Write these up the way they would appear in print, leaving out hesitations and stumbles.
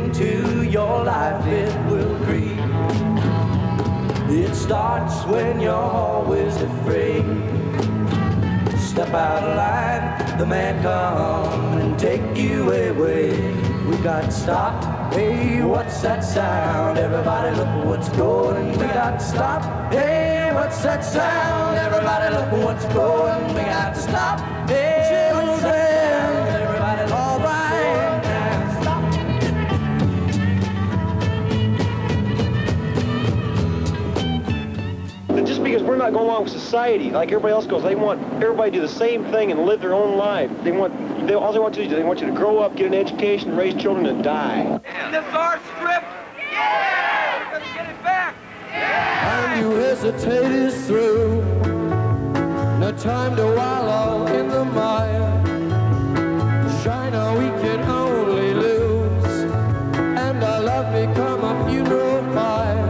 into your life, it will creep. It starts when you're always afraid. Step out of line, the man come and take you away. We got stopped. Hey, what's that sound? Everybody look what's going. We got stopped. Hey, what's that sound? Everybody look what's going. We got to stop. Hey, what's that sound? Everybody look all right now. Stop. Just because we're not going along with society like everybody else goes, they want everybody to do the same thing and live their own life. All they want to do is they want you to grow up, get an education, raise children, and die. And this our strip? Yeah! We're gonna get it back! Yeah! And you hesitate is through. No time to wallow in the mire. China we can only lose. And our love become a funeral pyre.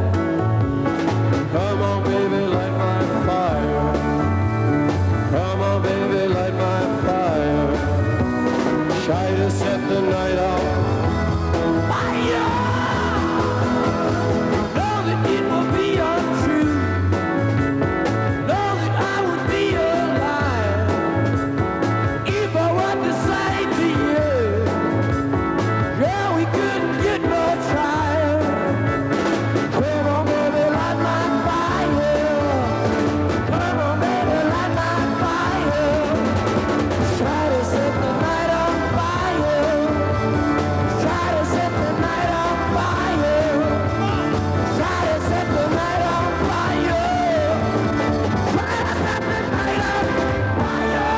Come on, baby, light my fire. Come on, baby, light my fire. Try to set the night on fire. Know that it will be untrue. Know that I would be a liar if I were to say to you, yeah, we couldn't get much higher. Come on, baby, light my fire. Come on, baby, light my fire. Try to set the night on fire. Try to set the night on fire. Try to set the night on fire. Try to set the night on fire.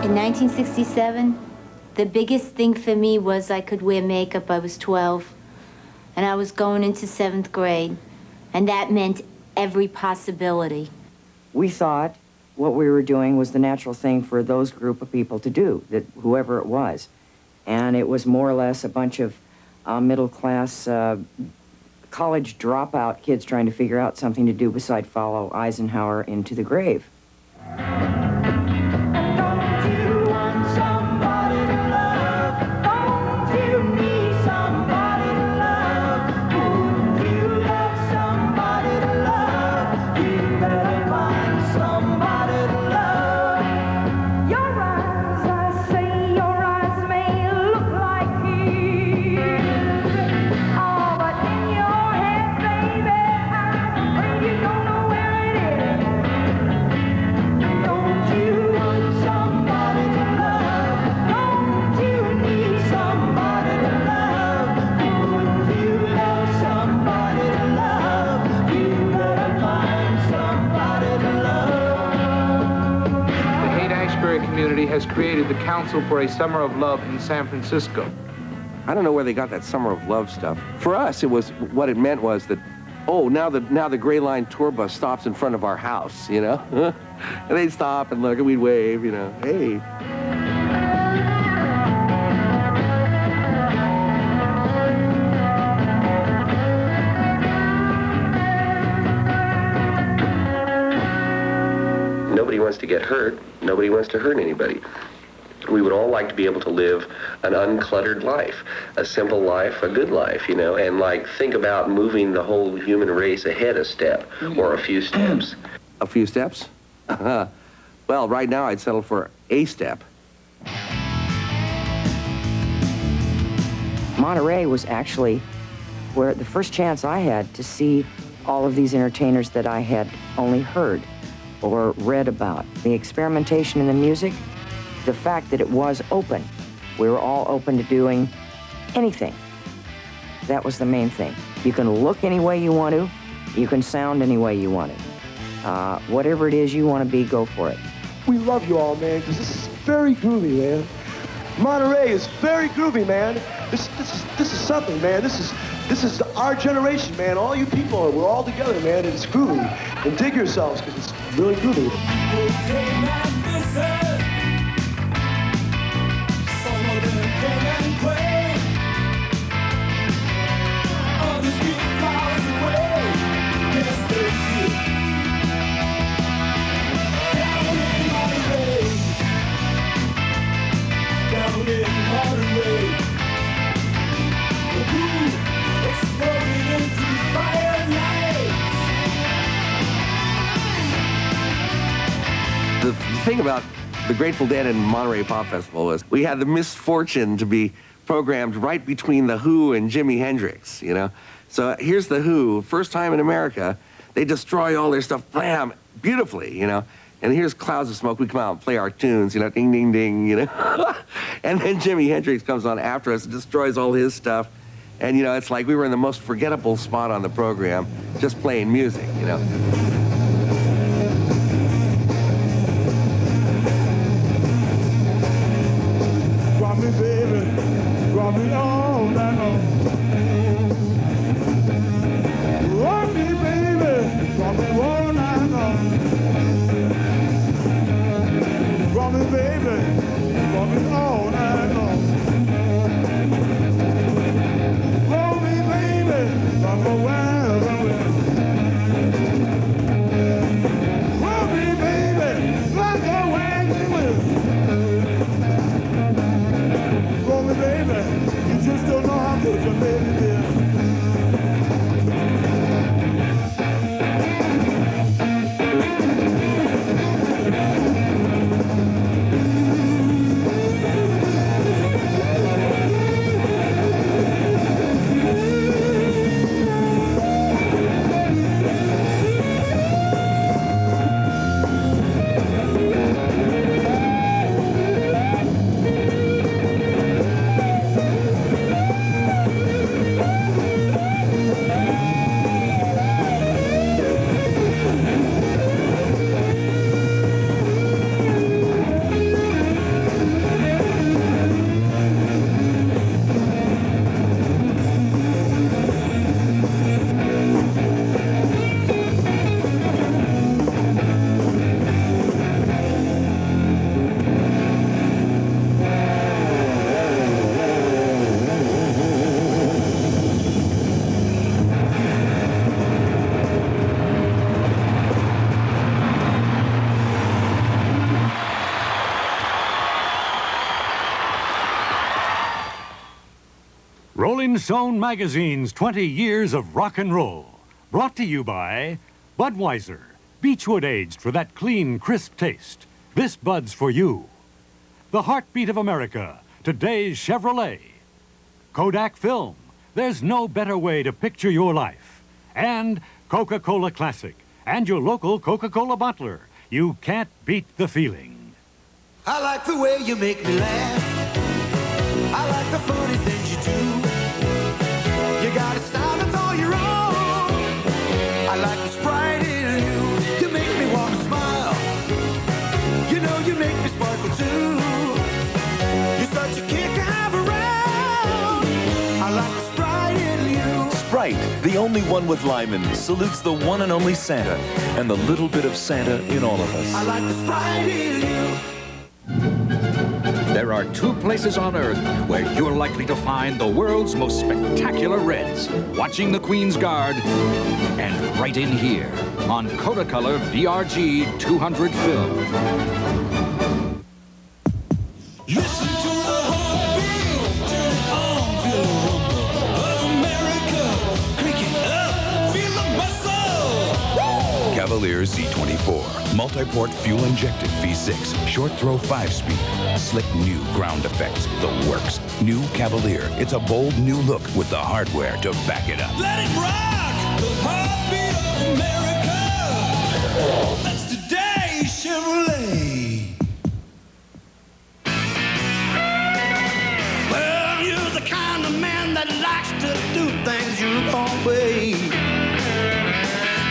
In 1967, the biggest thing for me was I could wear makeup. I was 12, and I was going into 7th grade, and that meant every possibility. We thought what we were doing was the natural thing for those group of people to do, that whoever it was. And it was more or less a bunch of middle-class college dropout kids trying to figure out something to do beside follow Eisenhower into the grave. Has created the Council for a Summer of Love in San Francisco. I don't know where they got that Summer of Love stuff. For us, it was, what it meant was that, oh, now the Gray Line tour bus stops in front of our house, you know? And they'd stop and look and we'd wave, you know, hey. Nobody wants to get hurt. Nobody wants to hurt anybody. We would all like to be able to live an uncluttered life, a simple life, a good life, you know, and like think about moving the whole human race ahead a step or a few steps. A few steps? Well, right now I'd settle for a step. Monterey was actually where the first chance I had to see all of these entertainers that I had only heard or read about. The experimentation in the music, the fact that it was open. We were all open to doing anything. That was the main thing. You can look any way you want to. You can sound any way you want to. Whatever it is you want to be, go for it. We love you all, man, because this is very groovy, man. Monterey is very groovy, man. This is something, man. This is our generation, man. All you people, we're all together, man. It's groovy. And dig yourselves, because it's really groovy. thing about the Grateful Dead and Monterey Pop Festival was we had the misfortune to be programmed right between The Who and Jimi Hendrix, you know? So here's The Who, first time in America, they destroy all their stuff, blam, beautifully, you know? And here's clouds of smoke, we come out and play our tunes, you know, ding, ding, ding, you know? And then Jimi Hendrix comes on after us and destroys all his stuff. And, you know, it's like we were in the most forgettable spot on the program, just playing music, you know? Rock me, baby, rock me all night long. Rock me, baby, rock me all night long. Rock me, baby, rock me all night long. Rock me, baby, rock me well, rock me, baby, rock me well. Roll me, baby, you just don't know how good your baby is. Rolling Stone Magazine's 20 Years of Rock and Roll. Brought to you by Budweiser. Beechwood aged for that clean, crisp taste. This Bud's for you. The Heartbeat of America. Today's Chevrolet. Kodak Film. There's no better way to picture your life. And Coca-Cola Classic. And your local Coca-Cola bottler. You can't beat the feeling. I like the way you make me laugh. I like the funny things you do. You got a style that's all your own. I like the sprite in you. You make me want to smile. You know you make me sparkle too. You're such a kick to have around. I like the sprite in you. Sprite, the only one with Lyman, salutes the one and only Santa and the little bit of Santa in all of us. I like the sprite in you. There are two places on Earth where you're likely to find the world's most spectacular reds. Watching the Queen's Guard and right in here on Kodacolor VRG 200 film. Listen to the heartbeat, turn on, feel the rumble of America. Creaking up, feel the muscle. Cavalier Z24, multi-port fuel-injected V6, short-throw 5-speed, slick new ground effects, the works. New Cavalier, it's a bold new look with the hardware to back it up. Let it rock, the heartbeat of America. That's today's Chevrolet. Well, you're the kind of man that likes to do things your own way.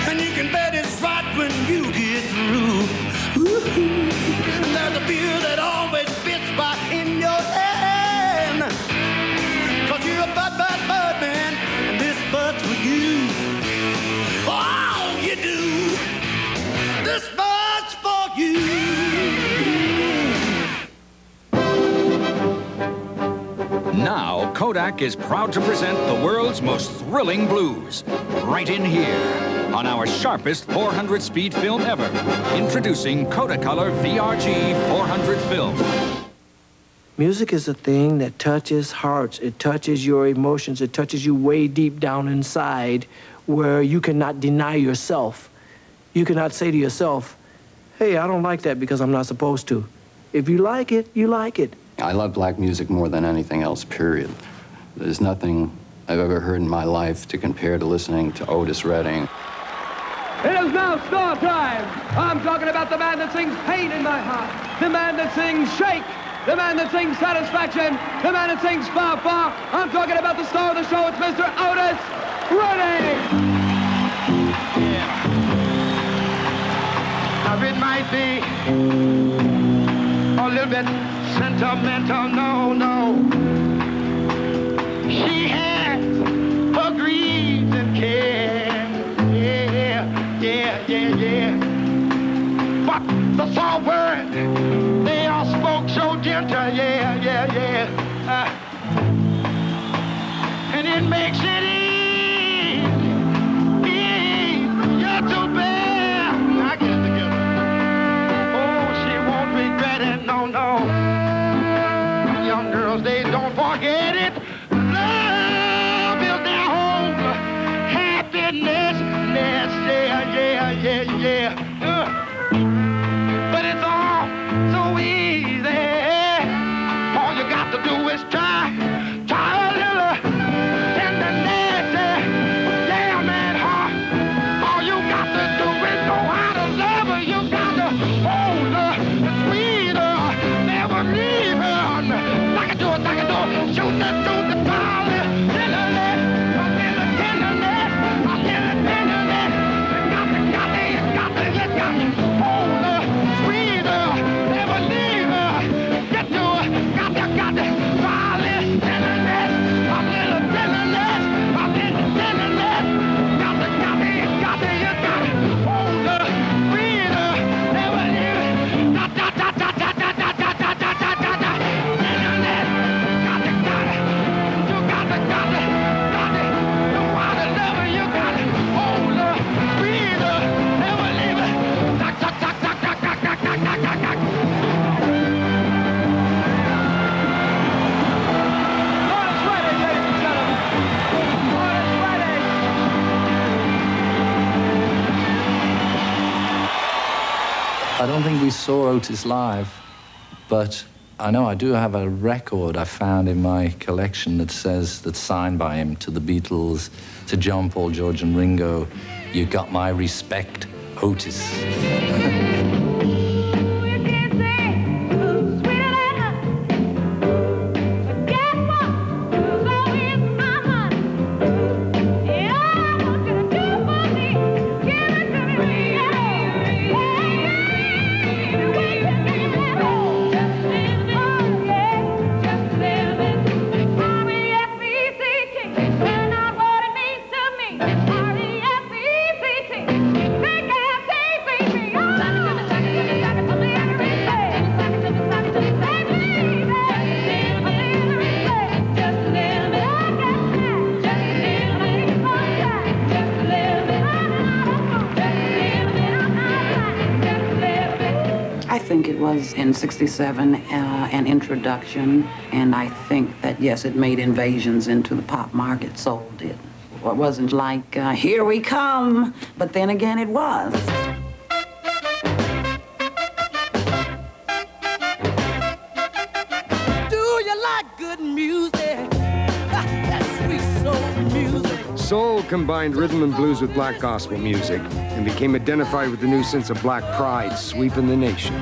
And you can bet it's right when you get through. Ooh, there's a beer that always fits right in your hand. 'Cause you're a bud man, and this bud's for you. Oh, you do. This bud's for you. Now, Kodak is proud to present the world's most thrilling blues. Right in here on our sharpest 400-speed film ever. Introducing Kodacolor VRG 400 film. Music is a thing that touches hearts. It touches your emotions. It touches you way deep down inside where you cannot deny yourself. You cannot say to yourself, hey, I don't like that because I'm not supposed to. If you like it, you like it. I love black music more than anything else, period. There's nothing I've ever heard in my life to compare to listening to Otis Redding. It is now star time. I'm talking about the man that sings Pain in My Heart, the man that sings Shake, the man that sings Satisfaction, the man that sings Far Far. I'm talking about the star of the show. It's Mr. Otis Redding. Yeah. Now it might be a little bit sentimental, no. She has her greed and care. Yeah. But the soft word, they all spoke so gentle, yeah. And it makes it easier to bear. I get it together. Oh, she won't regret it, no. Young girls, they don't forget it. Love is their home. Happiness, yeah. But it's all so easy. All you got to do is try a little tenderness. Yeah, man, heart. All you got to do is know how to love her. You got to hold her, squeeze her, never leave her. Like I do, shoot her through the collar. Tenderness, a little tenderness, a little tenderness. You got to hold her, squeeze her, never leave her. Get to her, got to, try a little tenderness, a little tenderness, a little tenderness. Got to, you got to hold her, squeeze her, never leave her. Tenderness, got to, you got to, know how to love her. You got to hold her, squeeze her, never leave her. I don't think we saw Otis live, but I know I do have a record I found in my collection that's signed by him to the Beatles, to John, Paul, George, and Ringo. You got my respect, Otis. In '67, an introduction, and I think that, yes, it made invasions into the pop market, sold it. It wasn't like, here we come, but then again it was. Do you like good music? That sweet soul music. Soul combined rhythm and blues with black gospel music and became identified with the new sense of black pride sweeping the nation.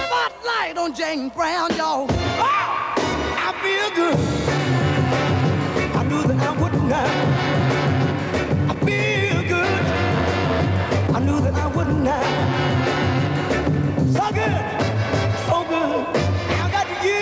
Spotlight on Jane Brown, y'all. Oh, I feel good. I knew that I wouldn't have. I feel good. I knew that I wouldn't have. So good, so good. I got you.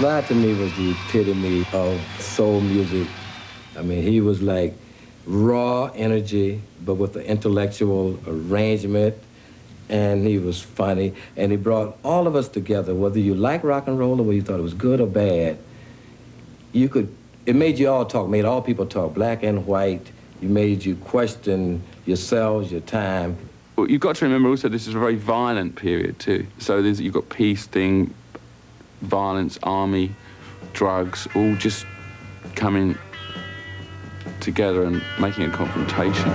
Sly to me was the epitome of soul music. I mean, he was like raw energy, but with the intellectual arrangement, and he was funny, and he brought all of us together, whether you like rock and roll or whether you thought it was good or bad. It made you all talk, made all people talk, black and white. It made you question yourselves, your time. Well, you've got to remember also this is a very violent period too. So you've got peace thing, violence, army, drugs, all just coming together and making a confrontation.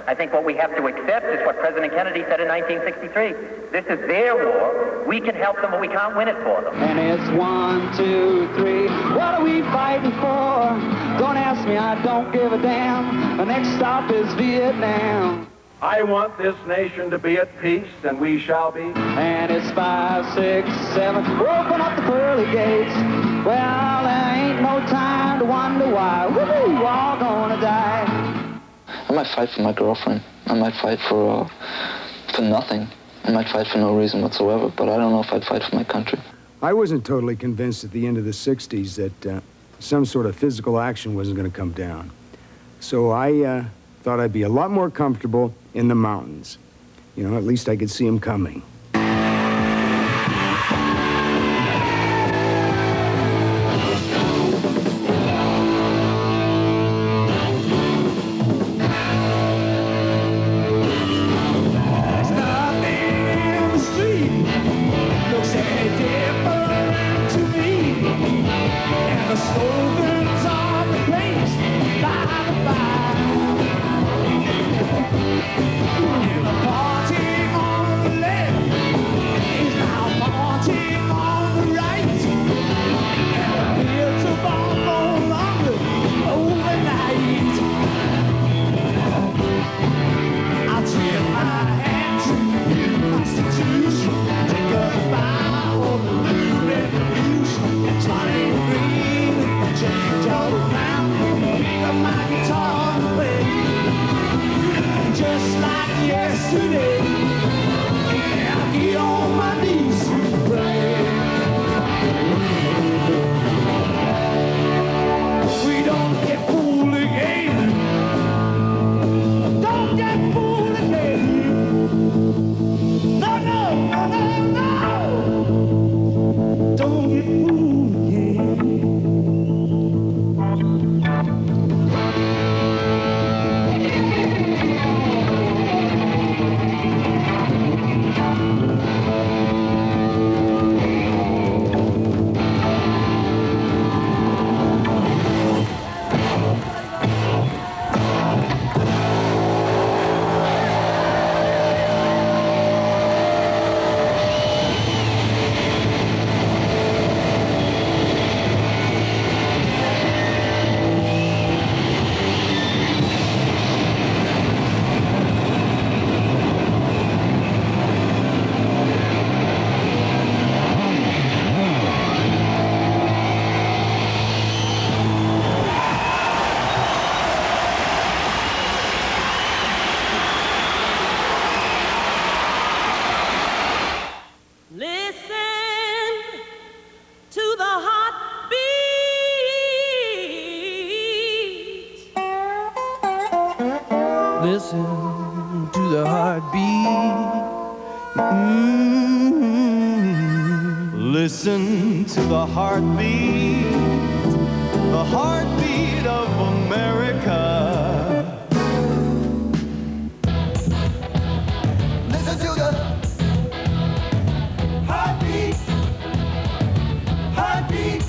I think what we have to accept is what President Kennedy said in 1963. This is their war. We can help them, but we can't win it for them. And it's 1, 2, 3. What are we fighting for? Don't ask me, I don't give a damn. The next stop is Vietnam. I want this nation to be at peace, and we shall be. And it's 5, 6, 7. Open up the pearly gates. Well, there ain't no time to wonder why. Woo-hoo, we're all gonna die. I might fight for my girlfriend. I might fight for nothing. I might fight for no reason whatsoever, but I don't know if I'd fight for my country. I wasn't totally convinced at the end of the 60s that some sort of physical action wasn't going to come down. So I thought I'd be a lot more comfortable in the mountains. You know, at least I could see them coming. Listen to the heartbeat. Listen to the heartbeat. the heartbeat of America. Listen to the heartbeat, heartbeat.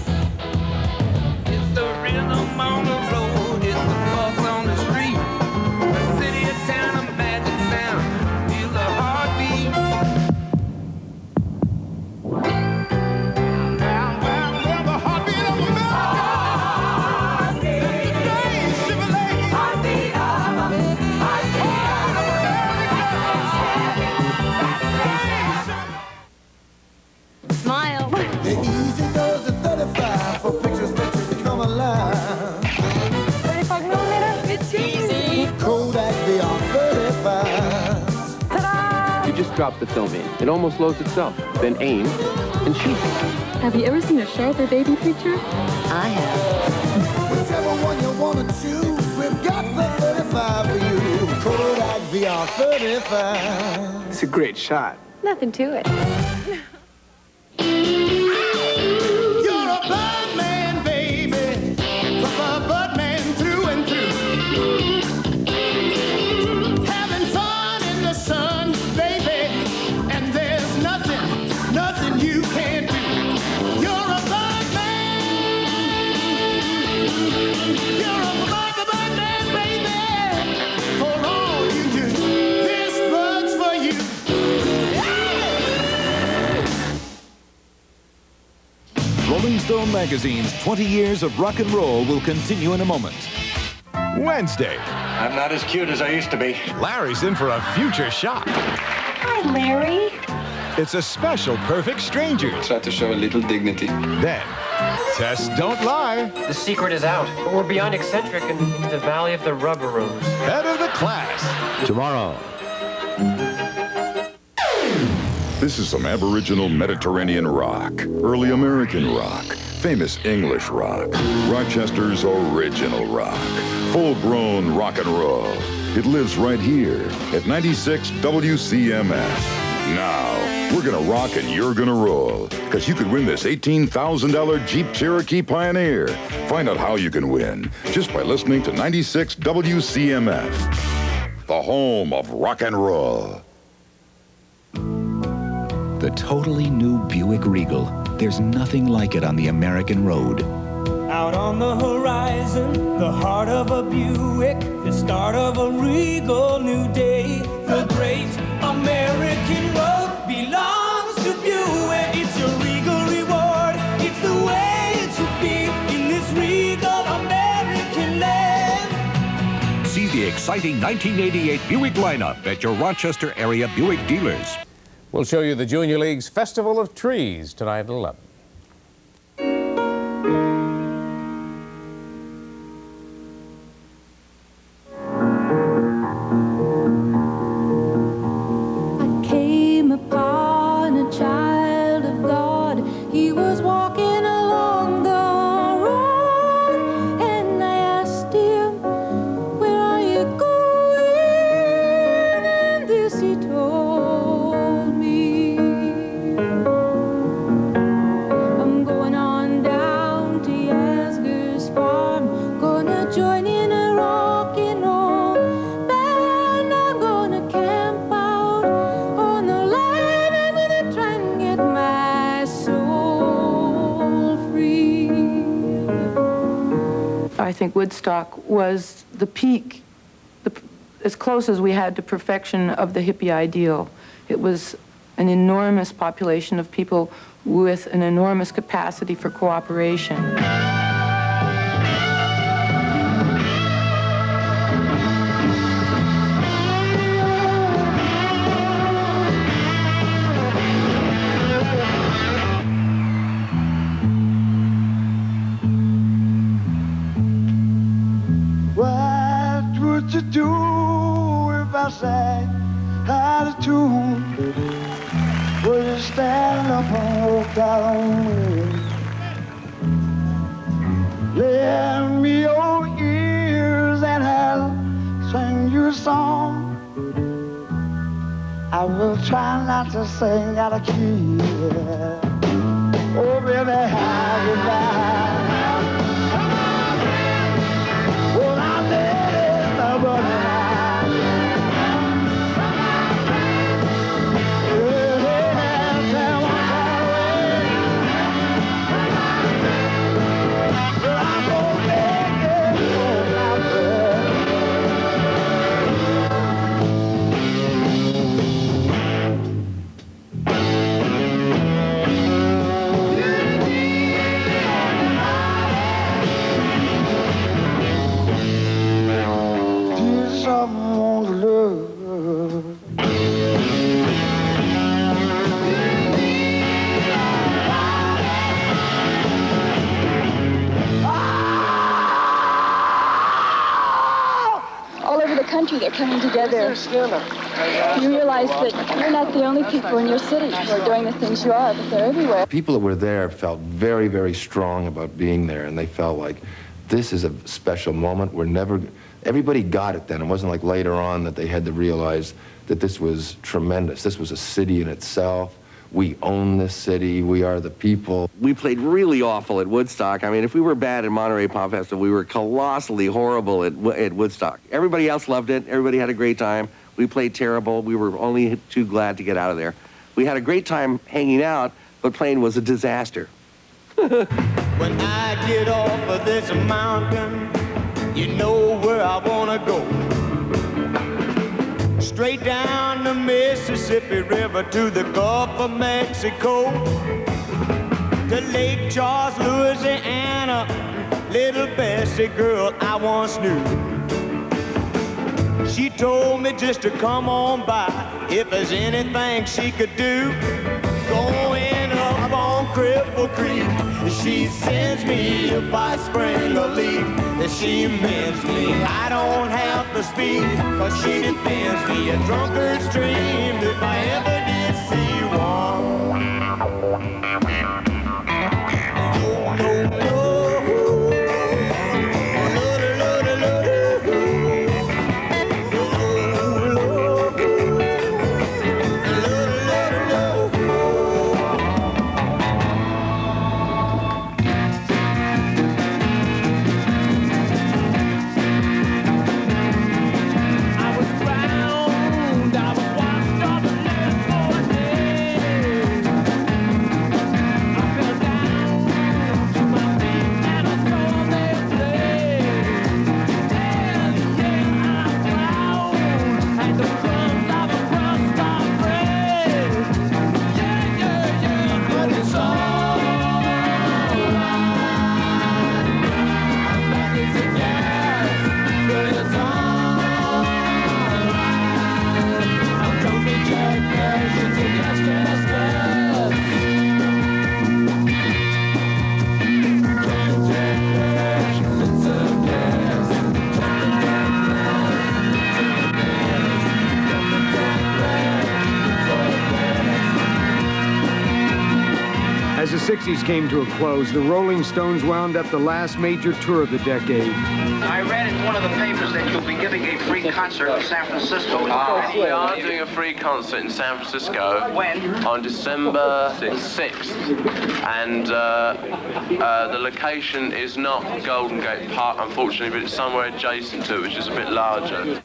It's the rhythm on the road, it's the pulse on the street. The city, a town, a magic sound. Feel the heartbeat. Smile. The easy does the 35 for pictures come alive. 35mm? It's easy. Kodak VR 35. Ta-da! You just drop the film in. It almost loads itself. Then aim and shoot. Have you ever seen a sharper baby picture? I have. Whichever one you want to choose, we've got the 35 for you. Kodak VR 35. It's a great shot. Nothing to it. You're a Birdman, baby. A Birdman through and through. Having fun in the sun, baby. And there's nothing you can't do. You're a Birdman. You're a Birdman, baby. For all you do, this bird's for you. Rolling Stone magazine's 20 years of rock and roll will continue in a moment. Wednesday. I'm not as cute as I used to be. Larry's in for a future shock. Hi, Larry. It's a special Perfect Strangers. Try to show a little dignity. Then, tests don't lie. The secret is out. We're beyond eccentric and into the valley of the rubber rose. Head of the class. Tomorrow. This is some Aboriginal Mediterranean rock, early American rock, famous English rock, Rochester's original rock, full-grown rock and roll. It lives right here at 96 WCMF. Now, we're gonna rock and you're gonna roll, because you could win this $18,000 Jeep Cherokee Pioneer. Find out how you can win just by listening to 96 WCMF, the home of rock and roll. The totally new Buick Regal. There's nothing like it on the American road. Out on the horizon, the heart of a Buick, the start of a regal new day. The great American road belongs to Buick. It's your regal reward. It's the way it should be in this regal American land. See the exciting 1988 Buick lineup at your Rochester area Buick dealers. We'll show you the Junior League's Festival of Trees tonight at 11. I came upon a child of God. He was walking along the road, and I asked him, "Where are you going?" And this he told me. I'm going on down to Jagger's farm, gonna join in a rock and roll band. I'm gonna camp out on the land. I'm gonna try and get my soul free. I think Woodstock was the peak, as close as we had to perfection of the hippie ideal. It was an enormous population of people with an enormous capacity for cooperation. What would you do if I sang out of tune? Would you stand up and walk out on me? Lend me your ears and I'll sing you a song. I will try not to sing out of key. Oh, baby, how goodbye. coming together, you realize that you're not the only people in your city who are doing the things you are, but they're everywhere. People that were there felt very, very strong about being there, and they felt like this is a special moment. Everybody got it then. It wasn't like later on that they had to realize that this was tremendous. This was a city in itself. We own this city. We are the people. We played really awful at Woodstock. I mean, if we were bad at Monterey Pop Festival, we were colossally horrible at Woodstock. Everybody else loved it. Everybody had a great time. We played terrible. We were only too glad to get out of there. We had a great time hanging out, but playing was a disaster. When I get off of this mountain, you know where I wanna go. Straight down the Mississippi River to the Gulf of Mexico, to Lake Charles, Louisiana, little Bessie girl I once knew. She told me just to come on by if there's anything she could do. Going up on Cripple Creek, she sends me a by spring a leak. She mends me, I don't have to speak, cause she defends me. A drunkard's dream if I ever did see one. No, no, no. As the 60s came to a close, the Rolling Stones wound up the last major tour of the decade. I read in one of the papers that you'll be giving a free concert in San Francisco. We are doing a free concert in San Francisco. When? On December 6th. And the location is not Golden Gate Park, unfortunately, but it's somewhere adjacent to it, which is a bit larger.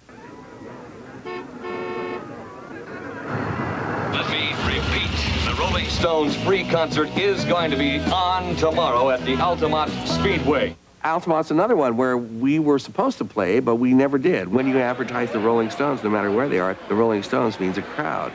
Let me repeat. The Rolling Stones free concert is going to be on tomorrow at the Altamont Speedway. Altamont's another one where we were supposed to play, but we never did. When you advertise the Rolling Stones, no matter where they are, the Rolling Stones means a crowd.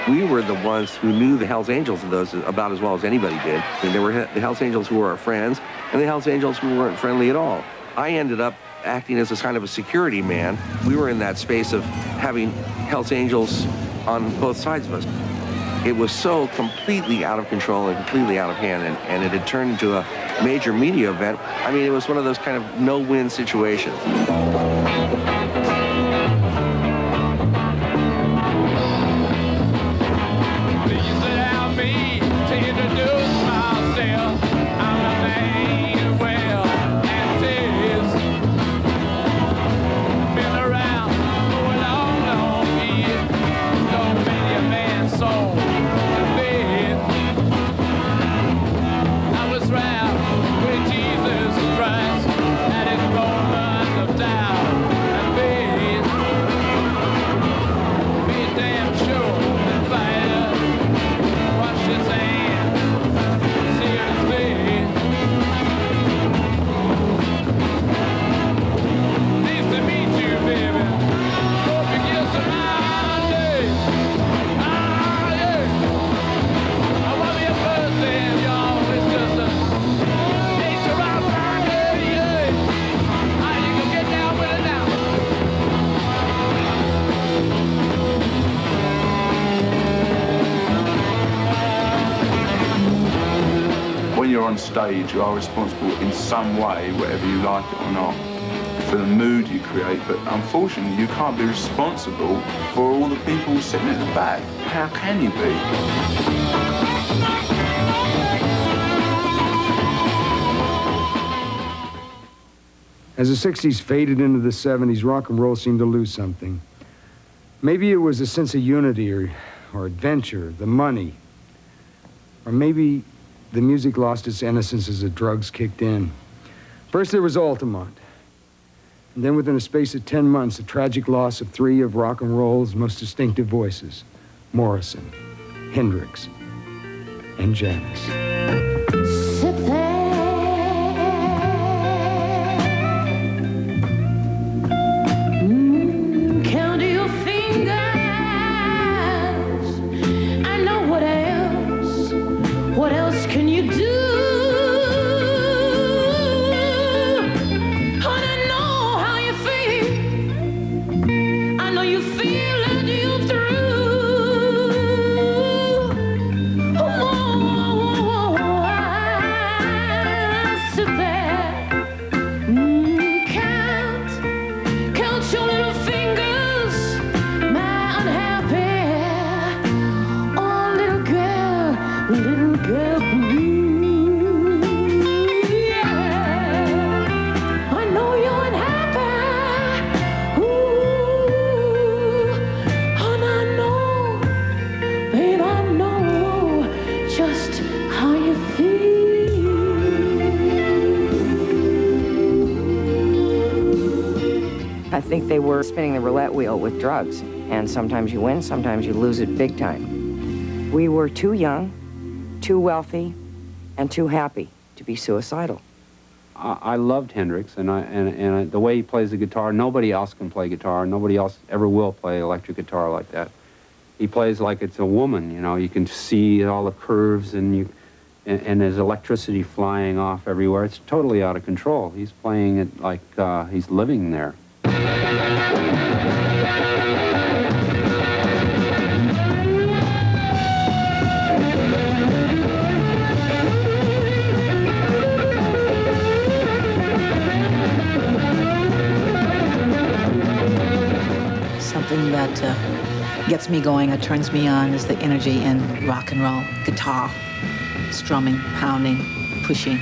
We were the ones who knew the Hells Angels of those about as well as anybody did. I mean, there were the Hells Angels who were our friends, and the Hells Angels who weren't friendly at all. I ended up acting as a kind of a security man. We were in that space of having Hells Angels on both sides of us. It was so completely out of control and completely out of hand, and it had turned into a major media event. I mean, it was one of those kind of no-win situations. On stage, you are responsible in some way, whether you like it or not, for the mood you create, but unfortunately you can't be responsible for all the people sitting at the back. How can you be? As the 60s faded into the 70s, rock and roll seemed to lose something. Maybe it was a sense of unity or adventure, the money. Or maybe the music lost its innocence as the drugs kicked in. First there was Altamont. And then within a space of 10 months, the tragic loss of 3 of rock and roll's most distinctive voices: Morrison, Hendrix, and Janis. Sit there. Count your fingers. I know what else. What else can you do? I think they were spinning the roulette wheel with drugs, and sometimes you win, sometimes you lose it big time. We were too young, too wealthy, and too happy to be suicidal. I loved Hendrix, and the way he plays the guitar, nobody else can play guitar. Nobody else ever will play electric guitar like that. He plays like it's a woman, you know. You can see all the curves, and there's electricity flying off everywhere. It's totally out of control. He's playing it like he's living there. Something that gets me going or turns me on is the energy in rock and roll. Guitar, strumming, pounding, pushing.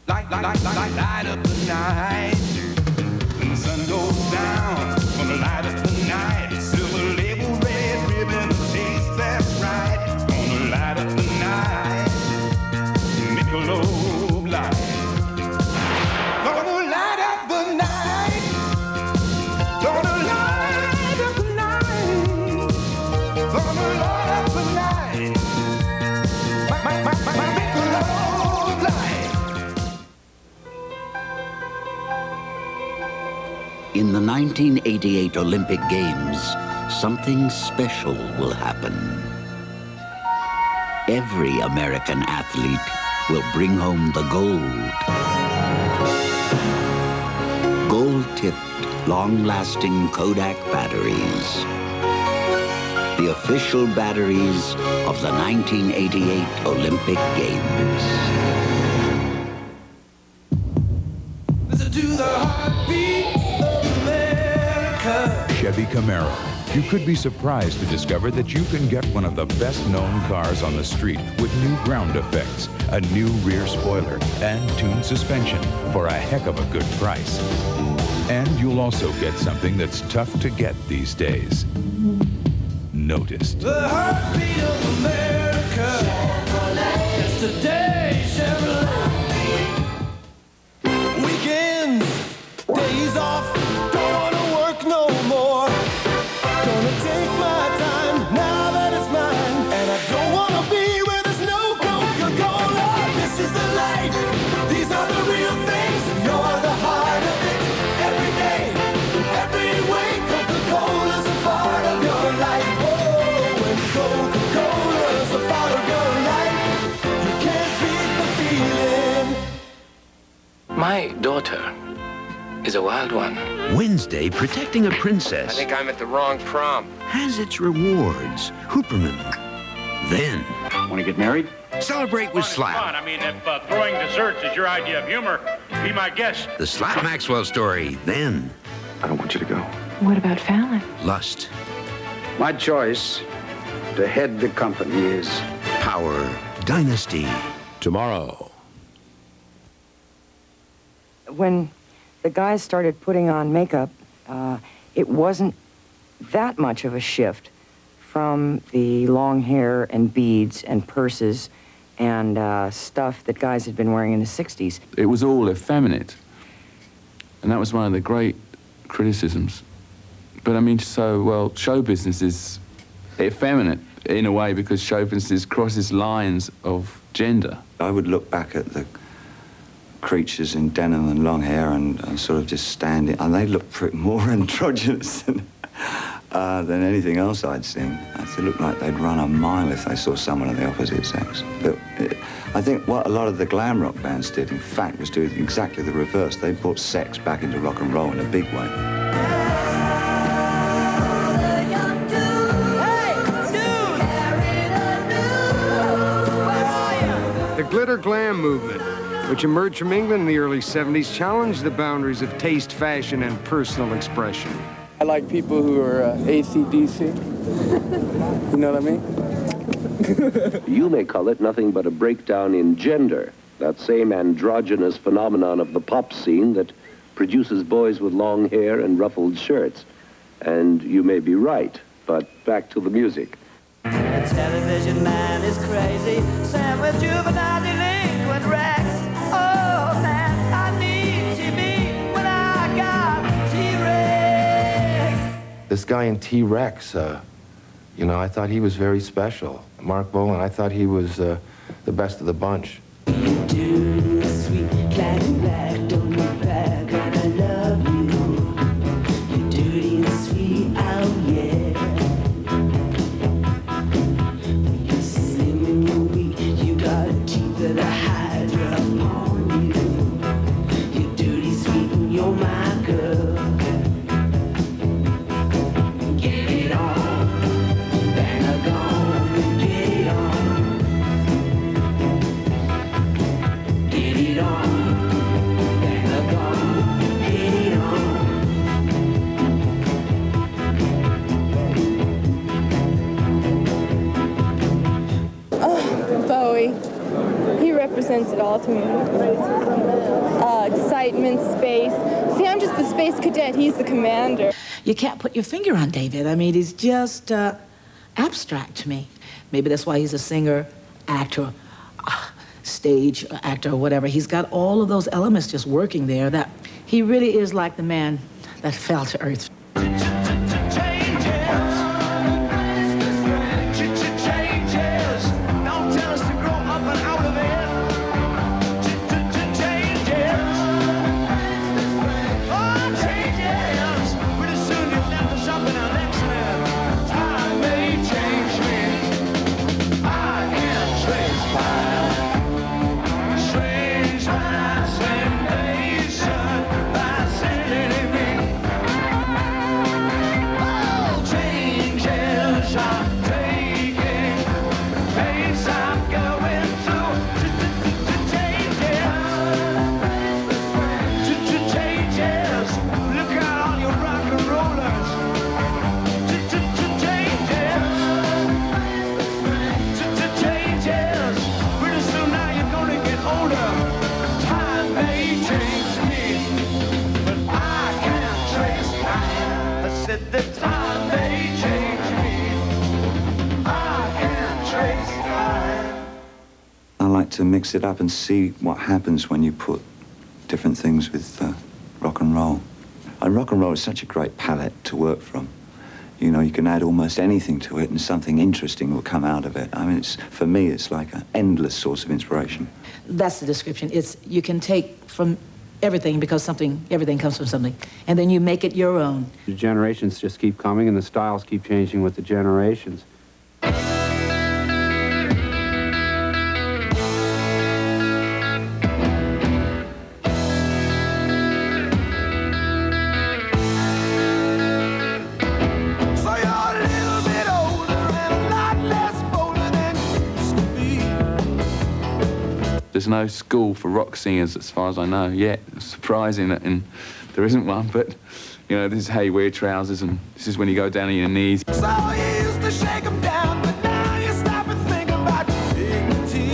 light up the night. When the sun goes down, gonna light up the night. Silver label, red ribbon, taste that's right. Gonna light up the night. Michelob light. Gonna light up the night. Gonna light up the night. Gonna light up the night. My Michelob light. In the 1988 Olympic Games, something special will happen. Every American athlete will bring home the gold. Gold-tipped, long-lasting Kodak batteries. The official batteries of the 1988 Olympic Games. Listen to the heartbeat of America. Chevy Camaro. You could be surprised to discover that you can get one of the best-known cars on the street with new ground effects, a new rear spoiler, and tuned suspension for a heck of a good price. And you'll also get something that's tough to get these days. Noticed. The heartbeat of America. Chevrolet. It's today, Chevrolet. Weekends, days off, don't wanna work no more. Gonna take my time now that it's mine. And I don't wanna be where there's no Coca-Cola. This is the life, these are the real things. You're the heart of it, every day, every way. Coca-Cola's a part of your life. Oh, when Coca-Cola's a part of your life, you can't beat the feeling. My daughter is a wild one. Wednesday, protecting a princess I think I'm at the wrong prom. has its rewards. Hooperman. Then, Want to get married? celebrate with Fun. Slap. I mean, if throwing desserts is your idea of humor, be my guest. The Slap Maxwell story. Then, I don't want you to go. What about Fallon? Lust. My choice to head the company is Power. Dynasty. Tomorrow. When the guys started putting on makeup, it wasn't that much of a shift from the long hair and beads and purses and stuff that guys had been wearing in the 60s. It was all effeminate. And that was one of the great criticisms. But I mean, show business is effeminate in a way because show business crosses lines of gender. I would look back at the creatures in denim and long hair and sort of just stand it, and they look more androgynous than anything else I'd seen. They looked like they'd run a mile if they saw someone of the opposite sex. But I think what a lot of the glam rock bands did, in fact, was do exactly the reverse. They brought sex back into rock and roll in a big way. The glitter glam movement, which emerged from England in the early 70s, challenged the boundaries of taste, fashion, and personal expression. I like people who are AC/DC. You know what I mean? You may call it nothing but a breakdown in gender, that same androgynous phenomenon of the pop scene that produces boys with long hair and ruffled shirts. And you may be right, but back to the music. The television man is crazy, Sam with juvenile delinquent Rex. Oh man, I need TV when I got T-Rex. This guy in T-Rex, you know, I thought he was very special. Mark Bolan, I thought he was the best of the bunch. Do sweet, glad and black, don't look back, and I love you. You're dirty and sweet, oh yeah. You're slim and you're weak, you got teeth that are hydra upon you. You're dirty, sweet, and you're my girl. Get it on, bang a gong, get it on. Get it on, bang Bowie. He represents it all to me. Excitement, space. See, I'm just the space cadet. He's the commander. You can't put your finger on David. I mean, he's just abstract to me. Maybe that's why he's a singer, actor, stage actor, or whatever. He's got all of those elements just working there. That he really is like the man that fell to earth. To mix it up and see what happens when you put different things with rock and roll. And rock and roll is such a great palette to work from. You know, you can add almost anything to it and something interesting will come out of it. I mean, for me, it's like an endless source of inspiration. That's the description. You can take from everything because everything comes from something, and then you make it your own. The generations just keep coming and the styles keep changing with the generations. There's no school for rock singers, as far as I know, yet. It's surprising that there isn't one, but, you know, this is how you wear trousers, and this is when you go down on your knees. So you used to shake them down, but now you stop and think about your dignity.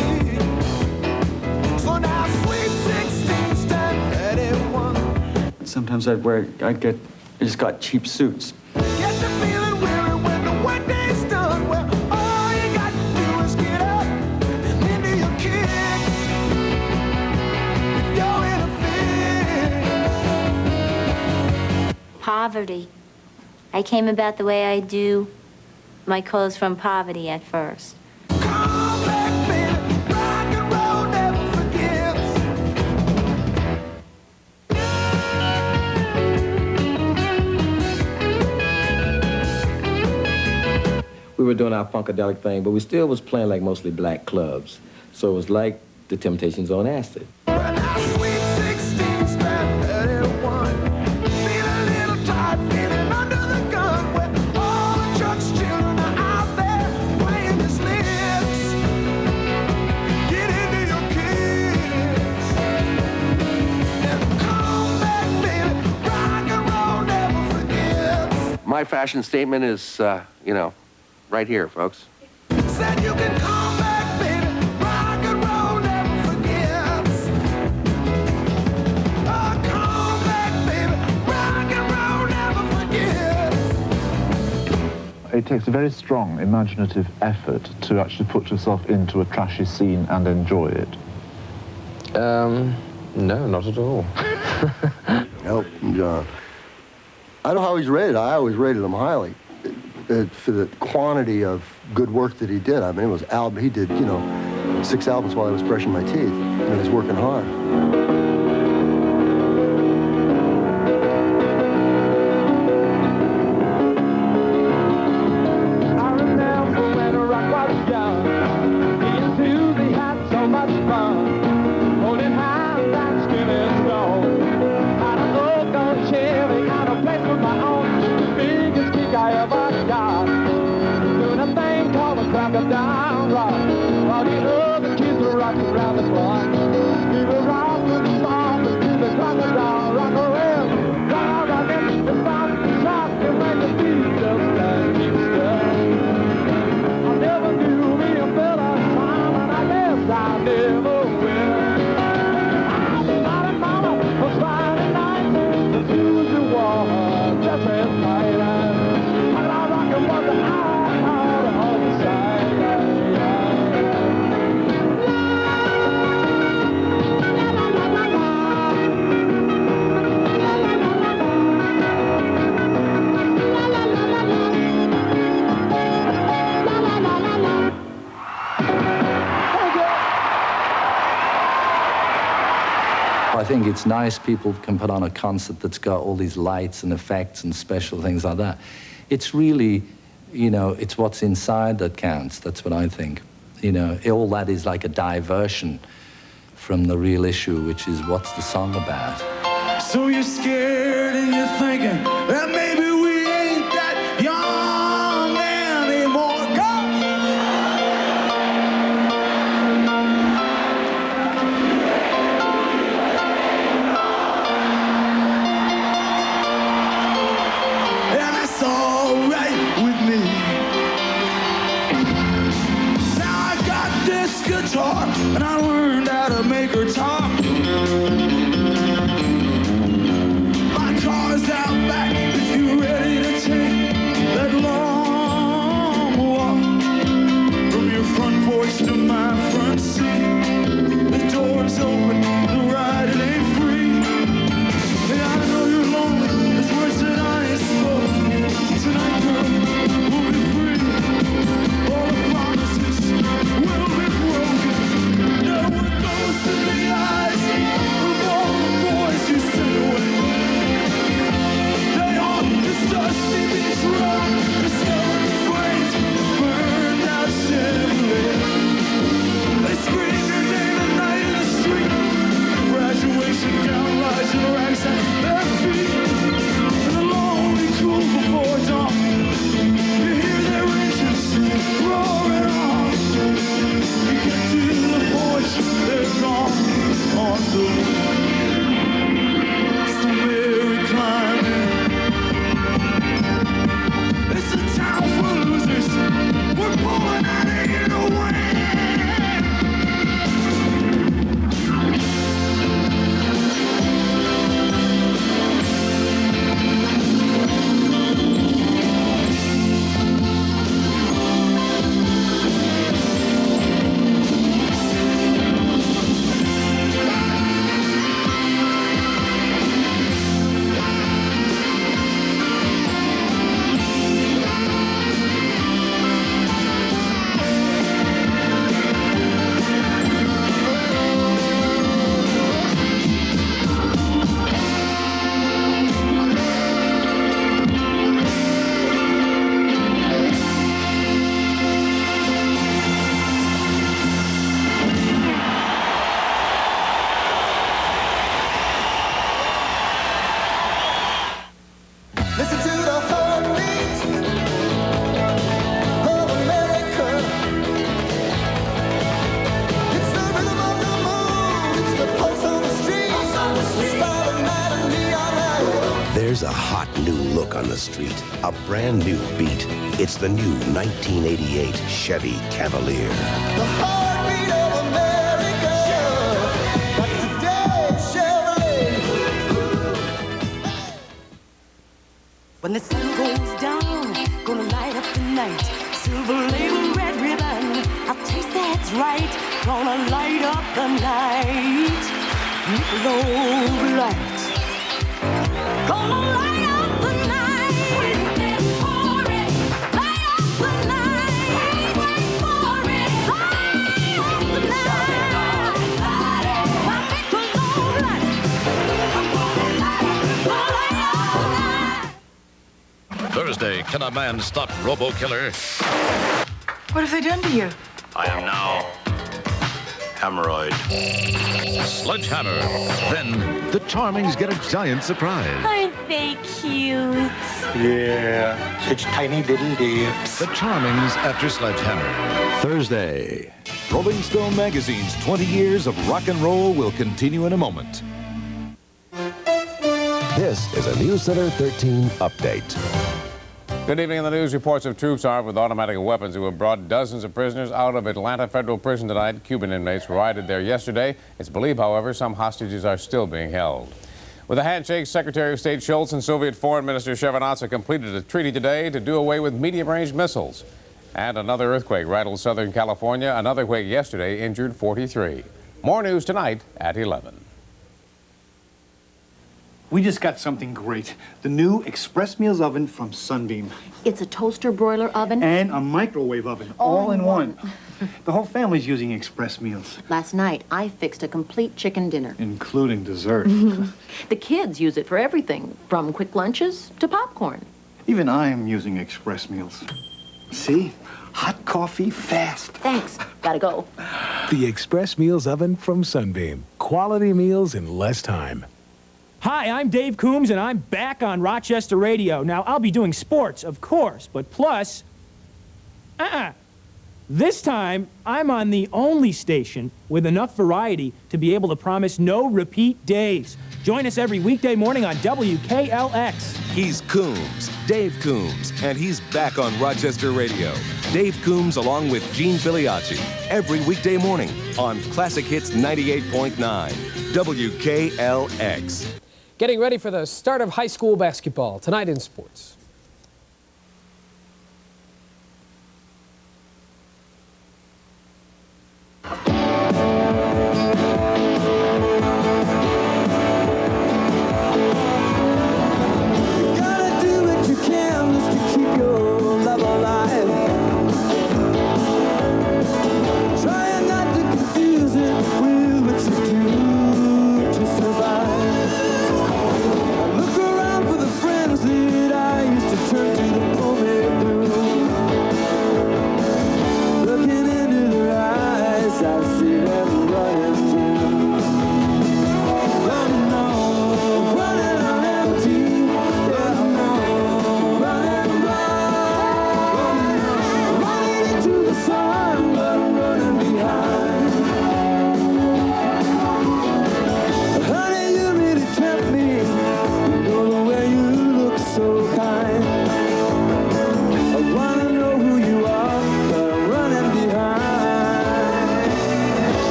So now sweet 16 stand at everyone. Sometimes I just got cheap suits. Get the feeling weary when the workday's done. Well, all you got to do is get up and into your kick. Poverty. I came about the way I do my clothes from poverty at first. Come back, baby. Rock and roll never forgets. We were doing our funkadelic thing, but we still was playing like mostly black clubs. So it was like the Temptations on acid. Well, now sweet 16 stand at everyone. Feel a little tired, feeling under the gun. Where all the church children are out there playing the slips. Get into your kicks. And come back, baby. Rock and roll never forgets. My fashion statement is, you know, right here, folks. Said you can come back, baby. Rock and roll never forgets. Oh, come back, baby. Rock and roll never forgets. It takes a very strong imaginative effort to actually put yourself into a trashy scene and enjoy it. No, not at all. Elton John. I don't know how he's rated. I always rated him highly. For the quantity of good work that he did. I mean, it was he did, you know, 6 albums while I was brushing my teeth, and he was working hard. I remember when rock was young. He and Susie had so much fun. Holding hands and skimming stone. Had an old gold chair, they had a place of my own. The biggest kick I ever got. Doing a thing called a crocodile rock. While the other kids were rocking around the clock. We were rocking the song. never will. I'm not a mama for Friday night. The future was just as tight. And I rock and roll the out of the side. I think it's nice people can put on a concert that's got all these lights and effects and special things like that. It's really, you know, it's what's inside that counts. That's what I think. You know, all that is like a diversion from the real issue, which is what's the song about. So you're scared and you're thinking that maybe we ain't that young anymore. Go! And that's all right with me. Now I got this guitar and I learned how to make her talk. Cars out back if you're ready to take that long walk from your front porch to my front seat. The door's open, the ride it ain't free. And I know you're lonely, there's words that I ain't spoken. Tonight, girl, we'll be free. All the promises will be broken. No one goes to the eyes of all the boys you sent away. Dusty beach road, discovered flames, burned out Chevrolet. They scream your name at night in the street. Graduation gown lies in rags at their feet. And the lonely cool before dawn. You hear their engines roaring on. You get to the porch, they're gone on the way. So Mary climbing. It's a town for losers. We're pulling out of here to win. Listen to the heartbeat of America. It's the rhythm of the moon. It's the pulse on the street. Starlight night and neon light. There's a hot new look on the street, a brand new beat. It's the new 1988 Chevy Cavalier. The heartbeat of America. That's today's Chevrolet. When the sun goes down, gonna light up the night. Silver label, red ribbon, I'll taste that's right. Gonna light up the night. Michelob Light. Gonna light up the night. Wait for it. Light up the night. Wait for it. Light up the night. My Michelob Light. I'm gonna light up the night. Thursday, can a man stop Robo-Killer? What have they done to you? I am now hemorrhoid. Sledgehammer. Then the Charmings get a giant surprise. Aren't they cute? Yeah, such tiny little lips. The Charmings after Sledgehammer. Thursday. Rolling Stone Magazine's 20 years of rock and roll will continue in a moment. This is a News Center 13 update. Good evening. In the news, reports of troops armed with automatic weapons who have brought dozens of prisoners out of Atlanta Federal Prison tonight. Cuban inmates arrived there yesterday. It's believed, however, some hostages are still being held. With a handshake, Secretary of State Schultz and Soviet Foreign Minister Shevardnadze completed a treaty today to do away with medium-range missiles. And another earthquake rattled Southern California. Another quake yesterday injured 43. More news tonight at 11. We just got something great. The new Express Meals oven from Sunbeam. It's a toaster broiler oven. And a microwave oven, all in one. The whole family's using Express Meals. Last night, I fixed a complete chicken dinner. Including dessert. The kids use it for everything, from quick lunches to popcorn. Even I am using Express Meals. See? Hot coffee fast. Thanks. Gotta go. The Express Meals oven from Sunbeam. Quality meals in less time. Hi, I'm Dave Coombs, and I'm back on Rochester Radio. Now, I'll be doing sports, of course, but plus, this time, I'm on the only station with enough variety to be able to promise no repeat days. Join us every weekday morning on WKLX. He's Coombs, Dave Coombs, and he's back on Rochester Radio. Dave Coombs along with Gene Filiacci every weekday morning on Classic Hits 98.9 WKLX. Getting ready for the start of high school basketball tonight in sports.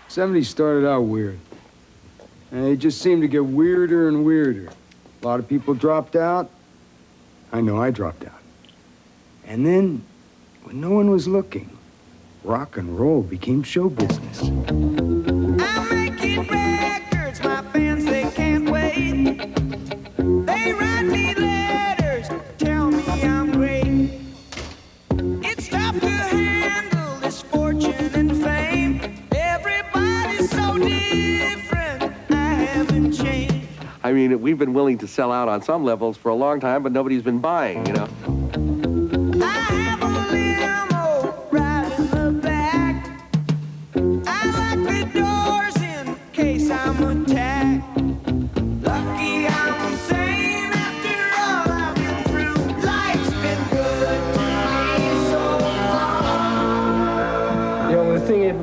'70s started out weird. And they just seemed to get weirder and weirder. A lot of people dropped out. I know I dropped out. And then, when no one was looking, rock and roll became show business. I'm making records, my fans, they can't wait. They write me letters, tell me I'm great. It's tough to handle this fortune and fame. Everybody's so different, I haven't changed. I mean, we've been willing to sell out on some levels for a long time, but nobody's been buying, you know.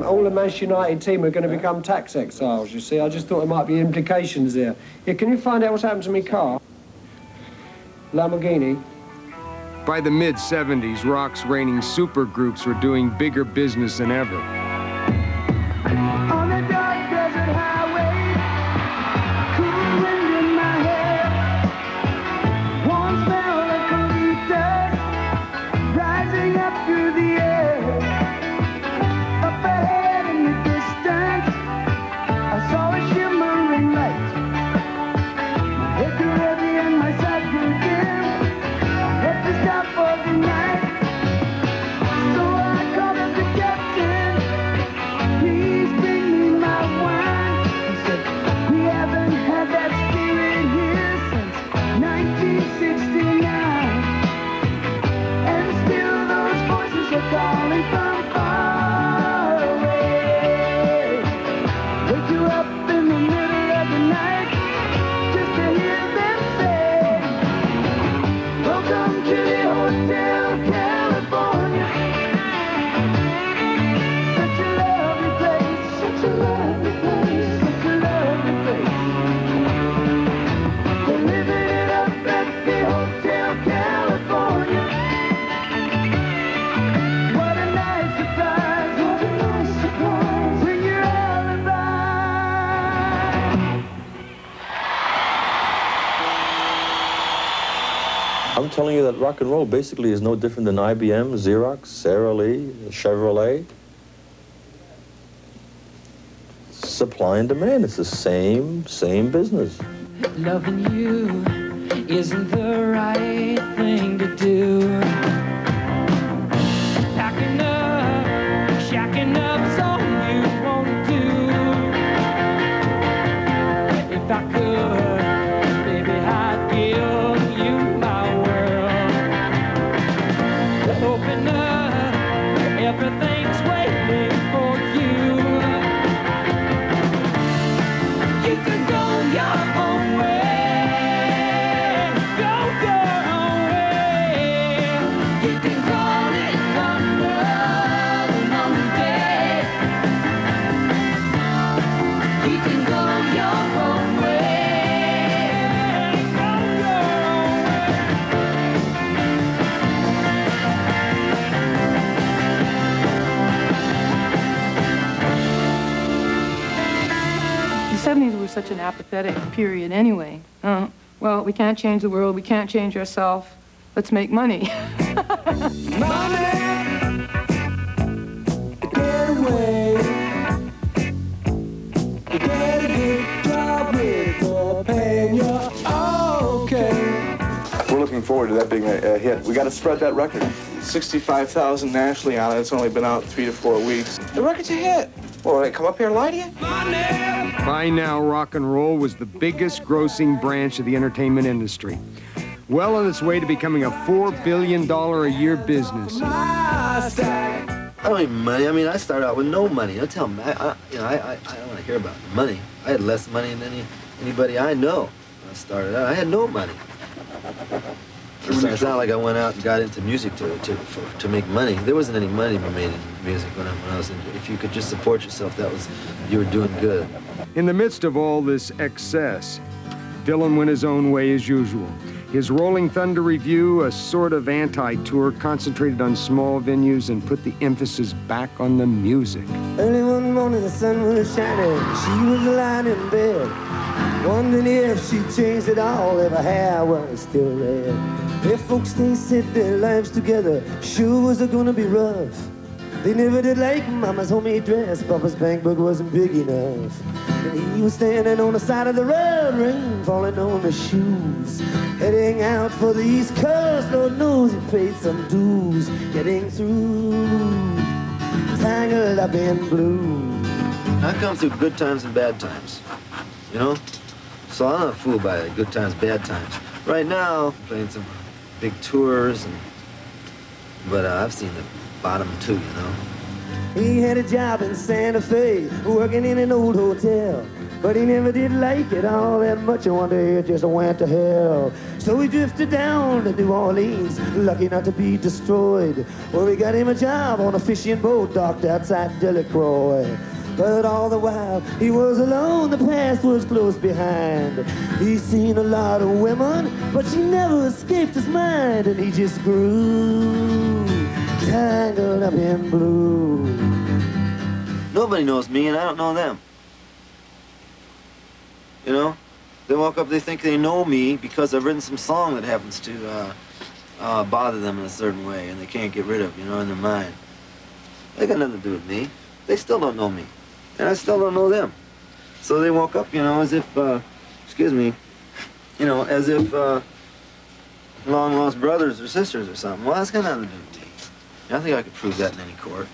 All the Manchester United team are going to become tax exiles, you see. I just thought there might be implications there. Yeah, can you find out what's happened to my car? Lamborghini. By the mid-'70s, rock's reigning supergroups were doing bigger business than ever. On the dark desert highway, cool wind in my hair, warm smell of eucalyptus rising up through the air. Up ahead in the distance, I saw a shimmering light. My head grew heavy and my sight grew dim. Had to stop for the night, so I called up the captain. Please bring me my telling you that rock and roll basically is no different than IBM, Xerox, Sara Lee, Chevrolet. Supply and demand, it's the same business. Loving you isn't the right thing to do. Packing up, shacking up's all you want to do. If I could, baby, I'd give you my world. Open up, everything's waiting for you. You can go your own way, go your own way. You can call it another day. You can go your own way, go your own The 70s were such an apathetic period anyway. Well, we can't change the world, we can't change ourselves. Let's make money. Get away. Get a good job with or paying you okay. We're looking forward to that being a hit. We got to spread that record. 65,000 nationally on it. It's only been out 3 to 4 weeks. The record's a hit. Well, they come up here and lie to you? By now, rock and roll was the biggest grossing branch of the entertainment industry. Well on its way to becoming a $4 billion a year business. I don't need money. I mean, I started out with no money. I tell them, I don't want to hear about money. I had less money than anybody I know when I started out. I had no money. It's not like I went out and got into music to make money. There wasn't any money made in music when I was in. If you could just support yourself, you were doing good. In the midst of all this excess, Dylan went his own way as usual. His Rolling Thunder Review, a sort of anti-tour, concentrated on small venues and put the emphasis back on the music. Early one morning, the sun was shining. She was lying in bed, wondering if she changed it all, if her hair was still red. If folks, they said their lives together sure was gonna be rough. They never did like Mama's homemade dress. Papa's bank book wasn't big enough. And he was standing on the side of the road, rain falling on the shoes. Heading out for the East Coast, Lord knows he paid some dues. Getting through, tangled up in blue. I come through good times and bad times, you know? So I'm not fooled by good times, bad times. Right now, I'm playing some big tours, but I've seen the bottom too, you know? He had a job in Santa Fe, working in an old hotel. But he never did like it all that much. One day it just went to hell. So he drifted down to New Orleans, lucky not to be destroyed. Well, we got him a job on a fishing boat docked outside Delacroix. But all the while he was alone, the past was close behind. He's seen a lot of women, but she never escaped his mind. And he just grew tangled up in blue. Nobody knows me, and I don't know them. You know? They walk up, they think they know me because I've written some song that happens to bother them in a certain way, and they can't get rid of, you know, in their mind. They got nothing to do with me. They still don't know me, and I still don't know them. So they walk up, you know, as if, excuse me, you know, as if long-lost brothers or sisters or something. Well, that's got nothing to do with me. I think I could prove that in any court.